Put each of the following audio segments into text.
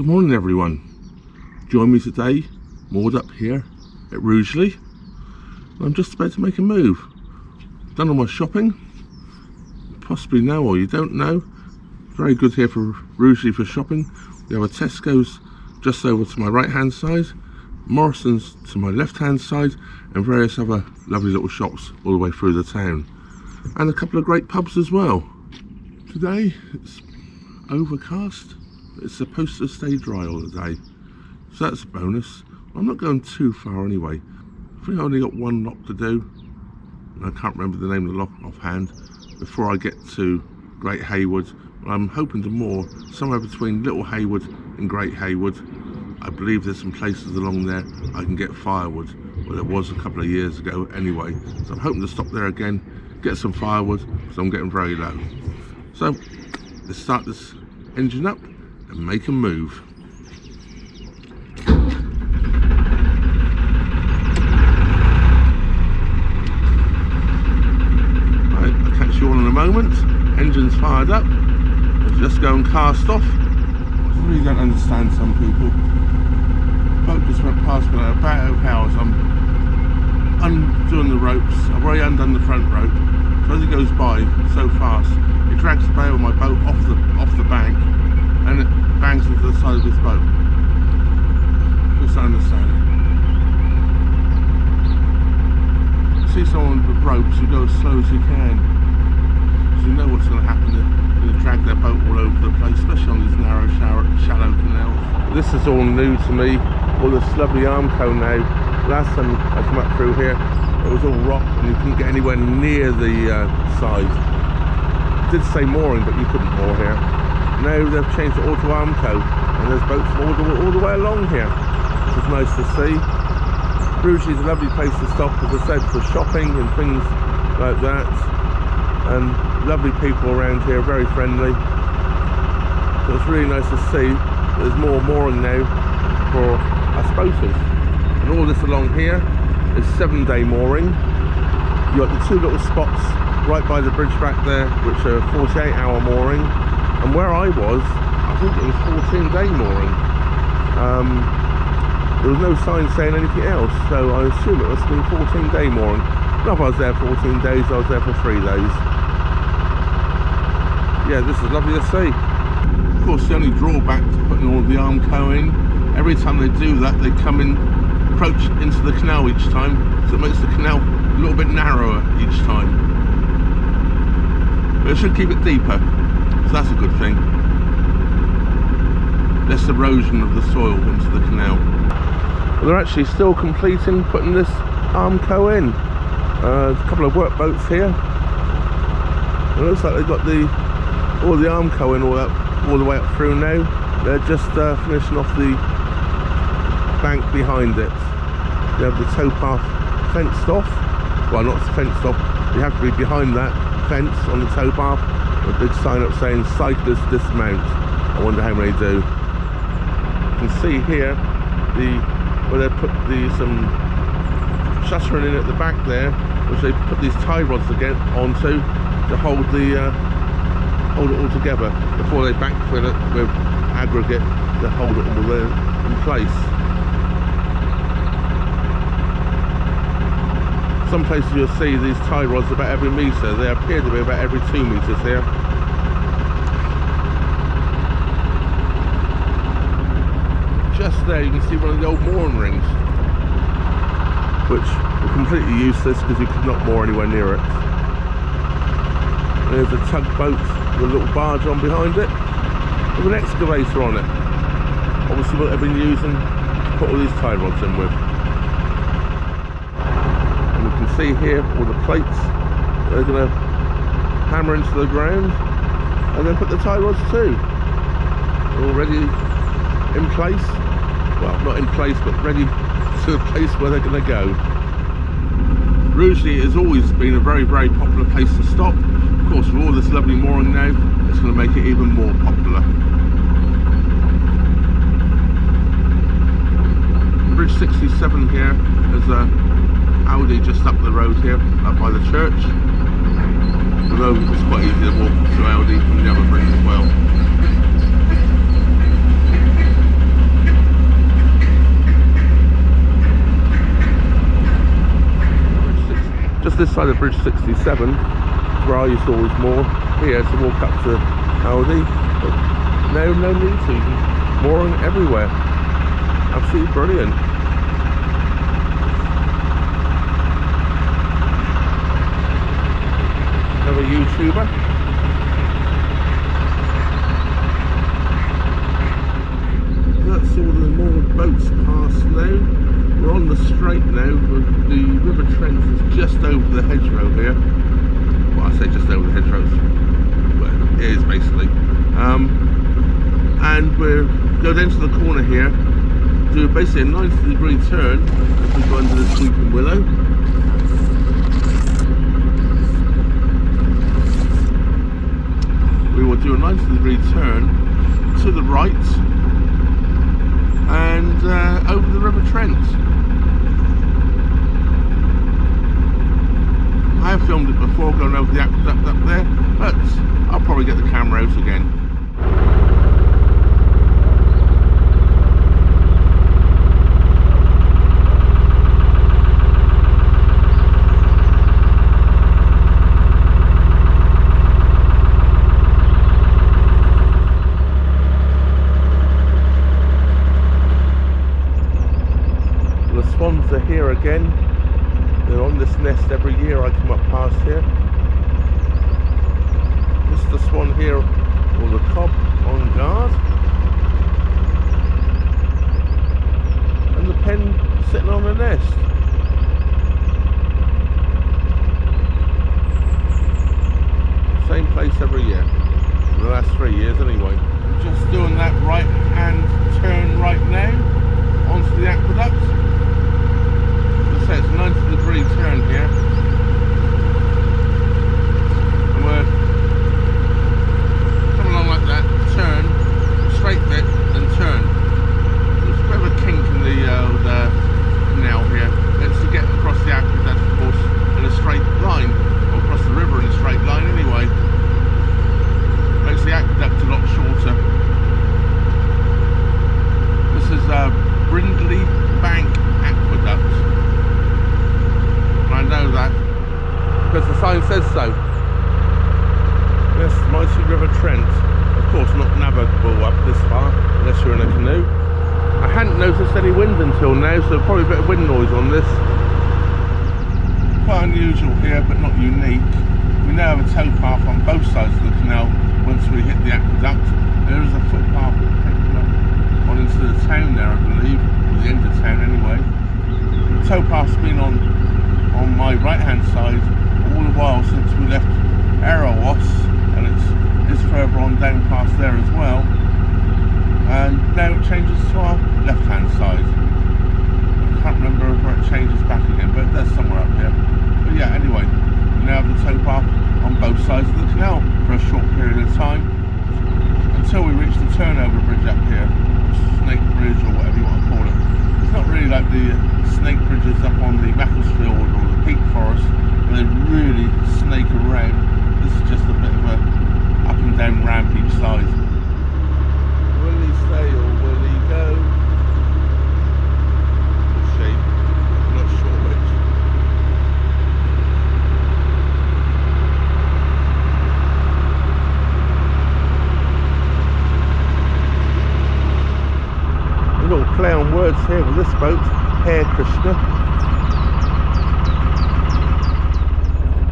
Good morning everyone. Join me today, moored up here at Rugeley. I'm just about to make a move. Done all my shopping. Possibly know or you don't know. Very good here for Rugeley for shopping. We have a Tesco's just over to my right hand side, Morrison's to my left hand side, and various other lovely little shops all the way through the town. And a couple of great pubs as well. Today it's overcast. It's supposed to stay dry all the day, so that's a bonus. I'm not going too far anyway. I think I only got one lock to do. I can't remember the name of the lock offhand before I get to Great Haywood. I'm hoping to moor somewhere between Little Haywood and Great Haywood. I believe there's some places along there I can get firewood. Well, there was a couple of years ago anyway, so I'm hoping to stop there again, get some firewood, because I'm getting very low. So let's start this engine up and make a move. Right, I'll catch you all in a moment. Engine's fired up. Let's just go and cast off. I really don't understand some people. Boat just went past me like a bat out of house. I'm undoing the ropes. I've already undone the front rope. So as it goes by so fast, it drags the bail of my boat off the bank, and it bangs into the side of this boat. Just don't understand it. See someone with ropes, you go as slow as you can, because you know what's going to happen. They're going to drag their boat all over the place, especially on these narrow, shallow canals. This is all new to me. All this lovely Armco now. Last time I come up through here, it was all rock and you couldn't get anywhere near the side. It did say mooring, but you couldn't moor here. Now they've changed it all to Armco, and there's boats all the way along here, which is nice to see. Rugeley is a lovely place to stop, as I said, for shopping and things like that. And lovely people around here, very friendly. So it's really nice to see there's more mooring now for us boaters. And all this along here is 7-day mooring. You've got the two little spots right by the bridge back there, which are 48-hour mooring. And where I was, I think it was 14-day mooring. There was no sign saying anything else, so I assume it must have been 14-day mooring. Not if I was there 14 days, I was there for 3 days. Yeah, this is lovely to see. Of course, the only drawback to putting all the Armco in, every time they do that, they come in, approach into the canal each time, so it makes the canal a little bit narrower each time. But it should keep it deeper, so that's a good thing. Less erosion of the soil into the canal. Well, they're actually still completing putting this Armco in. There's a couple of workboats here. It looks like they've got all the Armco in all the way up through now. They're just finishing off the bank behind it. They have the towpath fenced off. Well, not fenced off. You have to be behind that fence on the towpath. A big sign up saying cyclists dismount. I wonder how many do. You can see here where they put some shuttering in at the back there, which they put these tie rods again onto to hold it all together before they backfill it with aggregate to hold it all there in place. Some places you'll see these tie rods about every metre. They appear to be about every 2 metres here. Just there you can see one of the old mooring rings, which were completely useless because you could not moor anywhere near it. And there's a tugboat with a little barge on behind it with an excavator on it. Obviously what they've been using to put all these tie rods in with. And you can see here all the plates they're going to hammer into the ground and then put the tie rods too. They're already in place. Well, not in place, but ready to the place where they're going to go. Rugeley has always been a very, very popular place to stop. Of course, with all this lovely mooring now, it's going to make it even more popular. Bridge 67 here, there's a Audi just up the road here, up by the church. Although it's quite easy to walk to Audi from the other bridge as well. this side of Bridge 67, where I used to always moor here to walk up to Aldi, but no need to. You can mooring everywhere. Absolutely brilliant. Another YouTuber. That's all the more boats past now. We're on the straight now. The River Trent is just over the hedgerow here. Well, I say just over the hedgerow. Well, it is basically. And we'll go down to the corner here, do basically a 90-degree turn as we go under the sweeping willow. We will do a 90-degree turn to the right and over the River Trent. I have filmed it before going over the aqueduct up there, but I'll probably get the camera out again. The swans are here again. They're on this nest every year I come up past here. This is the swan here, or the cob, on guard. And the pen sitting on the nest. Same place every year. For the last 3 years anyway. Just doing that right hand turn right now onto the aqueduct. So it's a 90-degree turn here, and we're coming along like that, turn, straight bit, and turn. There's a bit of a kink in the canal here. It's to get across the aqueduct, of course, in a straight line, or across the river in a straight line anyway. Makes the aqueduct a lot shorter. This is Brindley Bank Aqueduct. I know that because the sign says so. Yes, mighty River Trent. Of course not navigable up this far unless you're in a canoe. I hadn't noticed any wind until now, so probably a bit of wind noise on this. Quite unusual here, but not unique. We now have a towpath on both sides of the canal once we hit the aqueduct. There is a footpath that takes you up on into the town there, I believe, or the end of town anyway. The towpath's been on my right hand side all the while since we left Narrowboat, and it's further on down past there as well, and now it changes to our left hand side. I can't remember where it changes back again, but it does somewhere up here. But yeah, anyway, we now have the towpath on both sides of the canal for a short period of time until we reach the turnover bridge up here, Snake Bridge or whatever you want to call it. It's not really like the snake bridges up on the Macclesfield or the Peak Forest where they really snake around. This is just a bit of a up and down ramp each side. Will he stay or will he go? Or she? I'm not sure which. A little play on words here with this boat. Hare Krishna,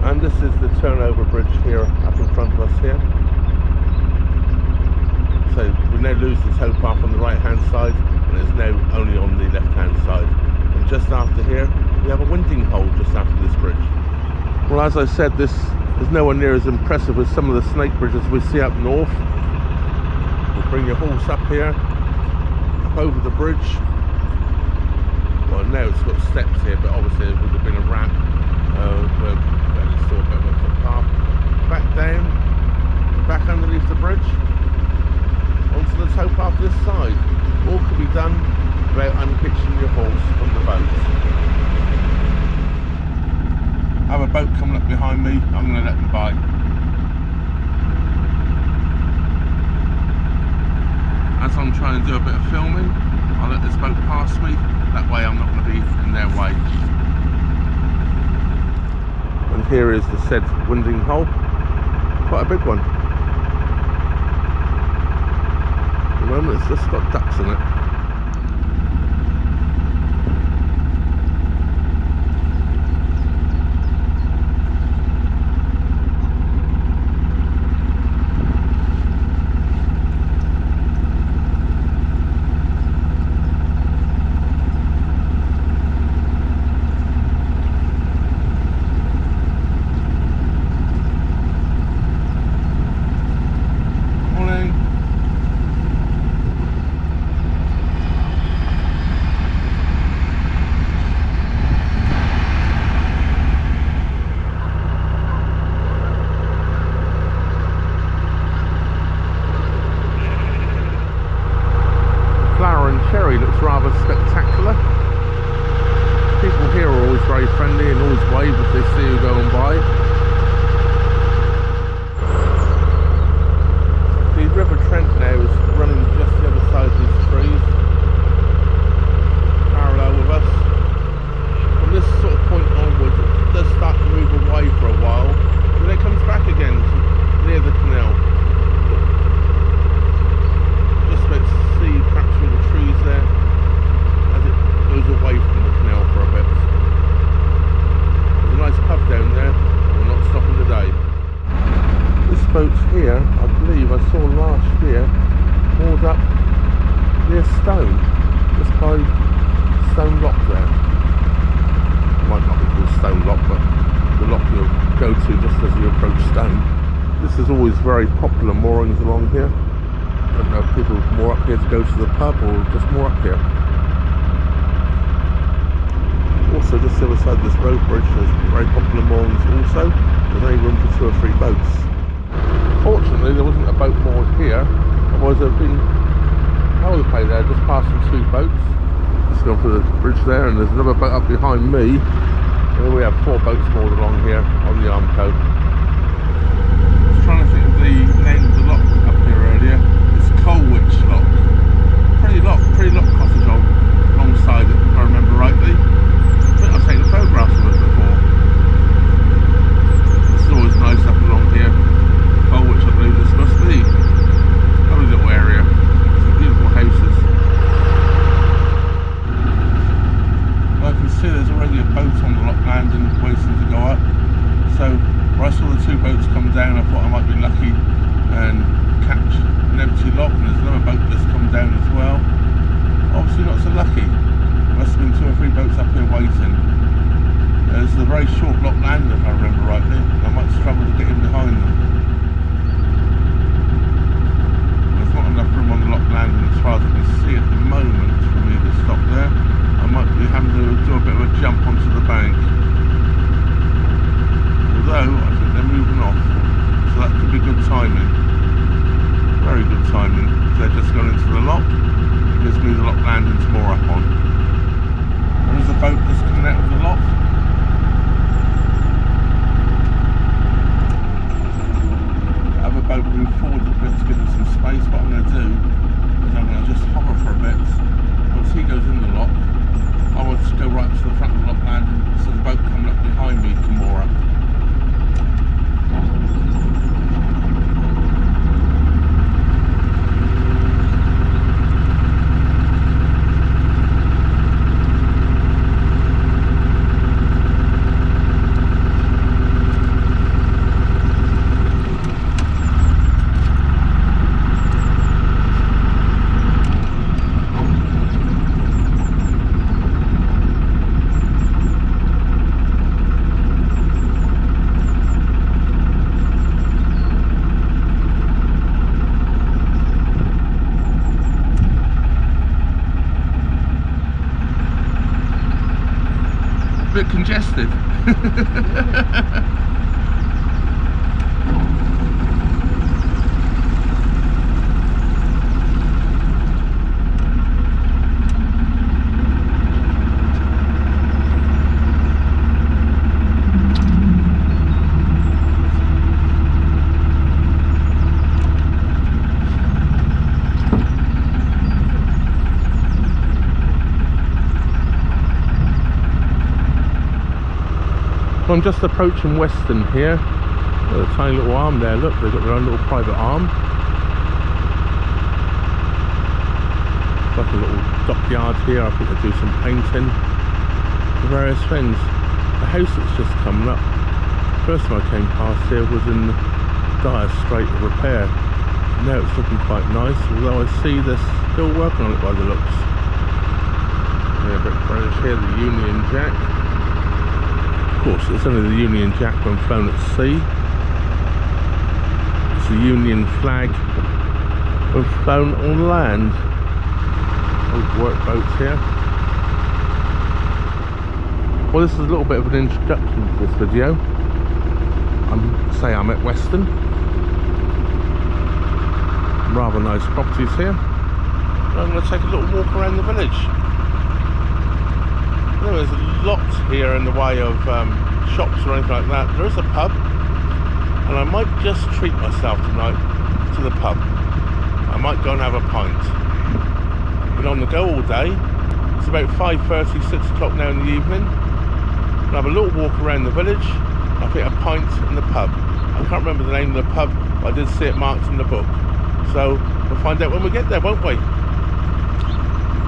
and this is the turnover bridge here up in front of us here. So we now lose the towpath on the right hand side, and it's now only on the left hand side. And just after here we have a winding hole just after this bridge. Well, as I said, this is nowhere near as impressive as some of the snake bridges we see up north. We'll bring your horse up here, up over the bridge. Well, now it's got steps here, but obviously it would have been a ramp. Where it's still a bit of a footpath. Back down, back underneath the bridge, onto the towpath this side. All can be done without unhitching your horse from the boat. I have a boat coming up behind me. I'm going to let them by. As I'm trying to do a bit of filming, I'll let this boat pass me. That way I'm not going to be in their way. here is the said winding hole, quite a big one. At the moment it's just got ducks in it. Looks rather spectacular. People here are always very friendly and always wave if they see you going by. The River Trent now is running just the other side of these trees, parallel with us. From this sort of point onwards it does start to move away for a while, and then it comes back again near the canal. Just about to see perhaps through the trees there as it goes away from the canal for a bit. There's a nice pub down there, we're not stopping today. This boat here, I believe I saw last year, moored up near Stone, just by Stone Lock there. It might not be called Stone Lock, but the lock you'll go to just as you approach Stone. This is always very popular moorings along here. I don't know if people moor up here to go to the pub or just moor up here. Also, just the other side of this road bridge, there's very popular moorings also. There's only room for 2 or 3 boats. Fortunately, there wasn't a boat moored here, otherwise there'd been hell of a play there, just passing 2 boats. Just going through the bridge there, and there's another boat up behind me. And then we have 4 boats moored along here on the Armco. I was trying to think of the name of the lock up here earlier. Colwich Lock. Pretty lock cottage alongside it, if I remember rightly. I think I've taken photographs of it before. This is always nice up along here. Colwich, I believe this must be. Lovely little area. Some beautiful houses. Well, I can see there's already a boat on the lock landing waiting to go up. So when I saw the 2 boats come down, I thought I might be lucky and catch an empty lock, and there's another boat that's come down as well. Obviously not so lucky. There must have been 2 or 3 boats up here waiting. There's a very short lock landing if I remember rightly. I might struggle to get in behind them. There's not enough room on the lock landing as far as I can see at the moment for me to stop there. I might be having to do a bit of a jump onto the bank. Although I think they're moving off, so that could be good timing. Very good timing. They're just going into the lock. It gives me the lock landing to moor up on. There is a boat that's coming out of the lock. I have a boat move forward a bit to give it some space. What I'm going to do is I'm going to just hover for a bit. Once he goes in the lock, I want to go right to the front of the lock landing so the boat coming up behind me can moor up. Bit congested. Well, I'm just approaching Weston here. Got a tiny little arm there, look, they've got their own little private arm. It's like a little dockyard here. I think they do some painting for various things. The house that's just coming up, first time I came past here was in dire strait of repair. Now it's looking quite nice, although I see they're still working on it by the looks. Yeah, a bit brownish here, the Union Jack. Of course, it's only the Union Jack when flown at sea. It's the Union flag when flown on land. Old work boats here. Well, this is a little bit of an introduction to this video. I'm at Weston. Rather nice properties here. I'm going to take a little walk around the village. There's a lot here in the way of shops or anything like that. There is a pub, and I might just treat myself tonight to the pub. I might go and have a pint. Been on the go all day. It's about 5:30, 6 o'clock now in the evening. I'll have a little walk around the village. I'll get a pint in the pub. I can't remember the name of the pub, but I did see it marked in the book. So we'll find out when we get there, won't we?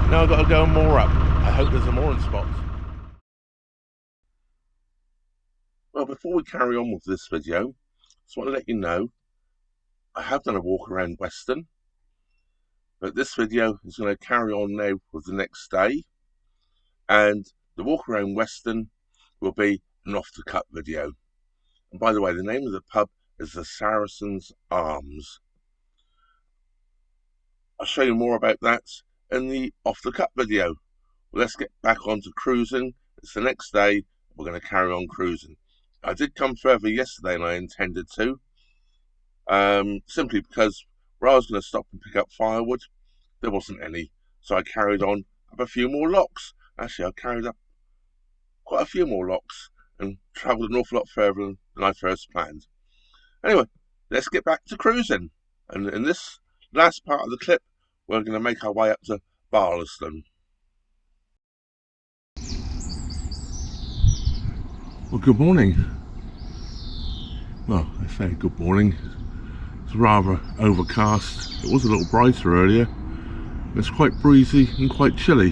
Now I've got to go and moor up. I hope there's a mooring spot. Well, before we carry on with this video, I just want to let you know I have done a walk around Weston, but this video is going to carry on now with the next day, and the walk around Weston will be an off-the-cut video. And by the way, the name of the pub is the Saracen's Arms. I'll show you more about that in the off-the-cut video. Well, let's get back on to cruising. It's the next day. We're going to carry on cruising. I did come further yesterday than I intended to, simply because where I was going to stop and pick up firewood, there wasn't any. So I carried on up a few more locks. Actually, I carried up quite a few more locks and travelled an awful lot further than I first planned. Anyway, let's get back to cruising. And in this last part of the clip, we're going to make our way up to Barlston. Well, good morning. Well, I say good morning. It's rather overcast. It was a little brighter earlier. It's quite breezy and quite chilly.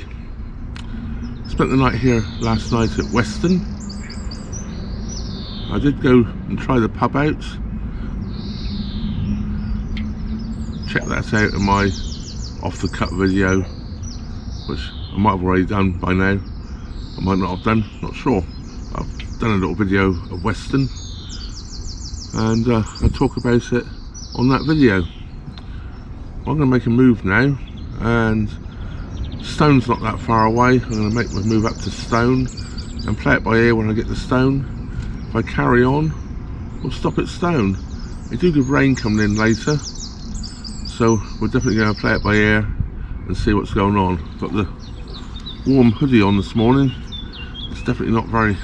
Spent the night here last night at Weston. I did go and try the pub out. Check that out in my off-the-cut video, which I might have already done by now. I might not have done, not sure. I've done a little video of Weston, and I talk about it on that video. Well, I'm going to make a move now, and Stone's not that far away. I'm going to make my move up to Stone and play it by ear when I get to Stone. If I carry on, we'll stop at Stone. They do get rain coming in later, so we're definitely going to play it by ear and see what's going on. Got the warm hoodie on this morning. It's definitely not very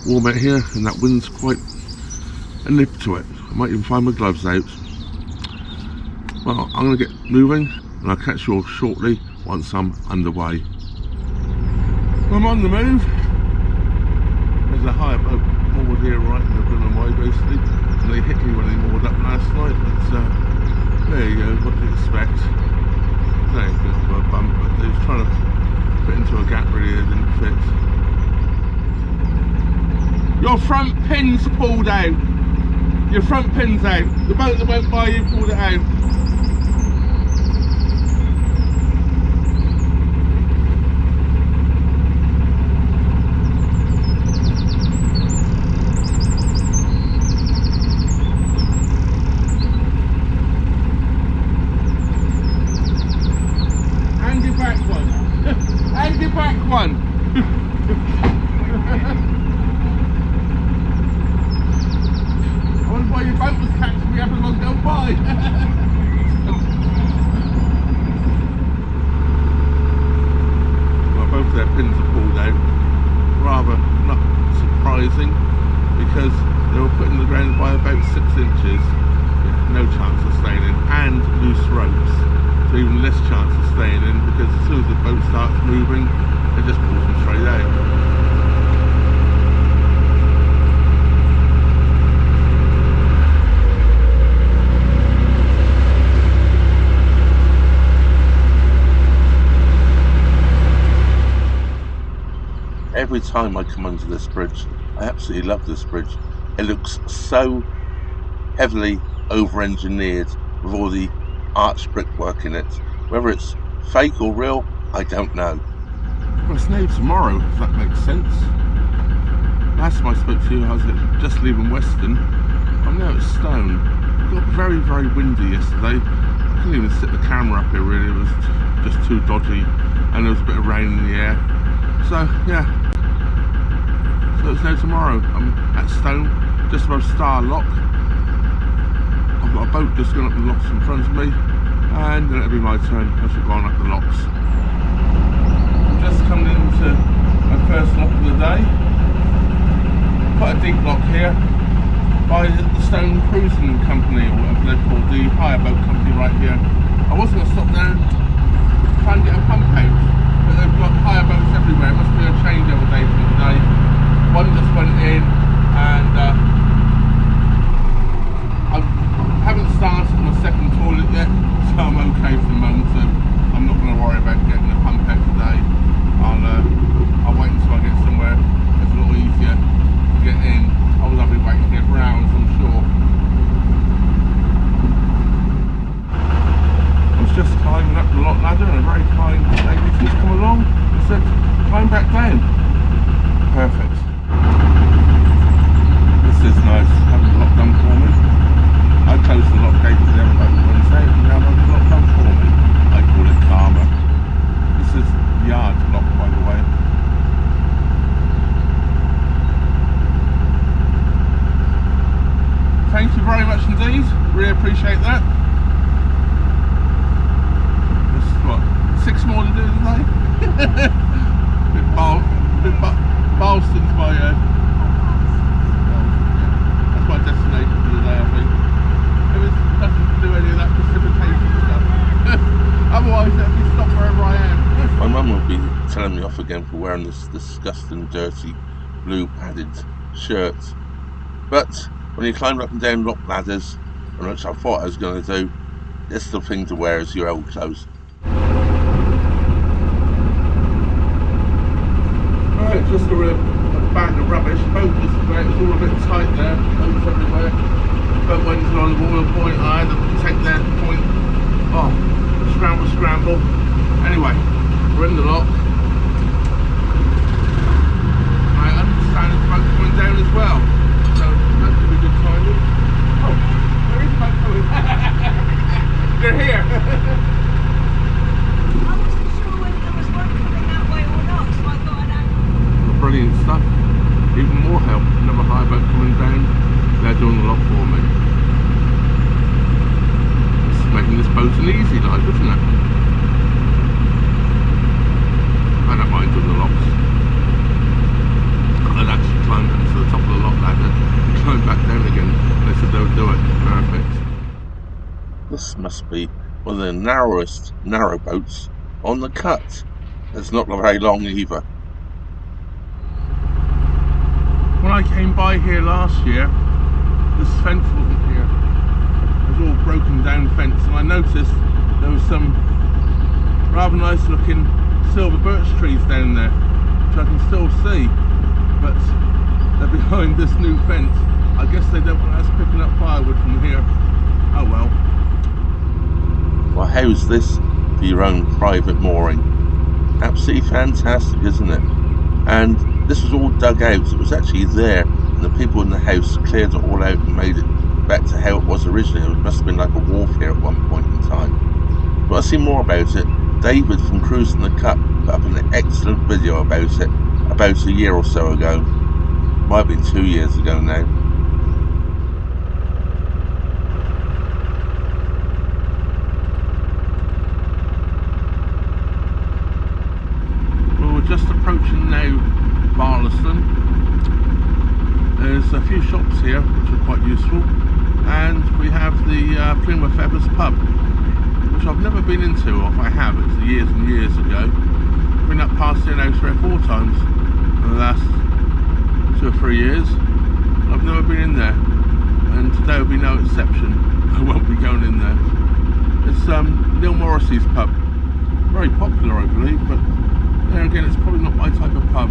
warm out here, and that wind's quite a nip to it. I might even find my gloves out. Well, I'm going to get moving, and I'll catch you all shortly once I'm underway. I'm on the move. There's a hire boat moored here right in the Brunham Way basically, and they hit me when they moored up last night, but there you go, what do you expect? There's a bit of a bump, but they was trying to fit into a gap really, they didn't fit. Your front pin's pulled out. Your front pin's out. The boat that went by you pulled it out. And your back one. And your back one. Why your boat was catching me up as I was going by. Well, both their pins are pulled out. Rather not surprising, because they were put in the ground by about 6 inches. Yeah, no chance of staying in, and loose ropes, so even less chance of staying in, because as soon as the boat starts moving, it just pulls them straight out. every time I come under this bridge, I absolutely love this bridge. It looks so heavily over-engineered with all the arched brickwork in it. Whether it's fake or real, I don't know. Well, it's now tomorrow, if that makes sense. Last time I spoke to you, I was just leaving Weston. I'm now at Stone. It got very, very windy yesterday. I couldn't even sit the camera up here really, it was just too dodgy, and there was a bit of rain in the air. So yeah, so it's now tomorrow. I'm at Stone, just above Star Lock. I've got a boat just going up the locks in front of me, and then it'll be my turn as we're going up the locks. I'm just coming into my first lock of the day. Quite a deep lock here by the Stone Cruising Company, or whatever they're called, the hire boat company right here. I was going to stop there and try and get a pump out, but they've got hire boats everywhere. It must be a changeover day for today. One just went in, and I haven't started my second toilet yet, so I'm okay for the moment, so I'm not going to worry about getting a pump out today. I'll wait until I get somewhere that's a little easier to get in. I'll be waiting here for hours, I'm sure. I was just climbing up the lock ladder and a very kind lady just come along and said, climb back down. Perfect. This is nice, having the lock done for me. I closed the lock gate because they haven't opened Wednesday, and now I've got the lock done for me. I call it karma. This is yard lock, by the way. Thank you very much indeed, really appreciate that. This is what, 6 more to do today? Barlston's my that's my destination for the day, I think. If it doesn't do any of that precipitation stuff. Otherwise let me stop wherever I am. My mum will be telling me off again for wearing this disgusting dirty blue padded shirt. But when you climb up and down lock ladders, which I thought I was going to do, it's the thing to wear is your old clothes. Right, just got a bag of rubbish. Boat was great, it was all a bit tight there, boats everywhere. Boat went on the water point, I had to take their point. Oh, scramble. Anyway, we're in the lock. I understand the boat's going down as well. So that could be good timing. Oh, there is a boat coming. They're here. I wasn't sure whether there was one coming that way or not, so I thought I'd add. Brilliant stuff. Even more help. Another hire boat coming down. They're doing the lock for me. It's making this boat an easy life, isn't it? I don't mind doing the locks. I'd actually climbed up to the top of the lock ladder and climb back down again. They said they would do it. Perfect. This must be one of the narrowest narrowboats on the cut. It's not very long either. When I came by here last year, this fence wasn't here. It was all broken down fence, and I noticed there was some rather nice looking silver birch trees down there, which I can still see. But they're behind this new fence. I guess they don't want us picking up firewood from here. Oh well. Well, how's this for your own private mooring? Absolutely fantastic, isn't it? And this was all dug out. It was actually there, and the people in the house cleared it all out and made it back to how it was originally. It must have been like a wharf here at one point in time. But I'll see more about it. David from Cruising the Cup put up an excellent video about it about a year or so ago. Might have been 2 years ago now. Well, we're just approaching now Barlston. There's a few shops here which are quite useful, and we have the Plymouth Feathers pub, which I've never been into, or if I have, it's years and years ago. Been up past here now 3 or 4 times in the last 2 or 3 years. I've never been in there, and today will be no exception. I won't be going in there. It's Neil Morrissey's pub. Very popular, I believe, but there again, it's probably not my type of pub.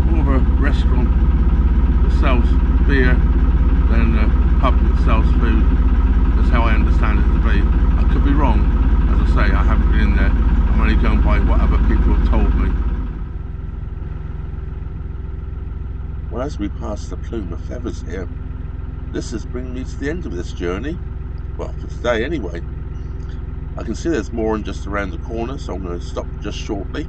more of a restaurant that sells beer than a pub that sells food. That's how I understand it to be. I could be wrong. As I say, I haven't been in there. I'm only going by what other people have told me. Well, as we pass the plume of feathers here, this is bringing me to the end of this journey. Well, for today anyway. I can see there's more just around the corner, so I'm going to stop just shortly.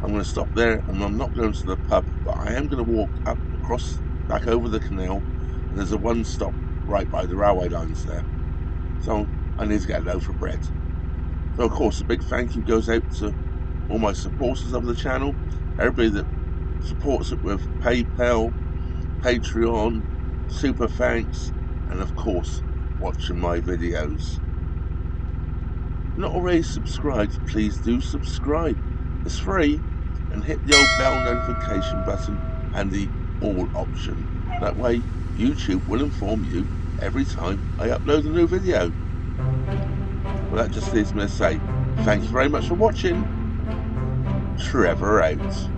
I'm going to stop there, and I'm not going to the pub, but I am going to walk up across, back over the canal, and there's a one stop right by the railway lines there. So I need to get a loaf of bread. So of course, a big thank you goes out to all my supporters of the channel, everybody that supports it with PayPal, Patreon, Super Thanks, and of course, watching my videos. Not already subscribed, please do subscribe. It's free, and hit the old bell notification button and the all option. That way YouTube will inform you every time I upload a new video. Well, that just leaves me to say thank you very much for watching. Trevor out.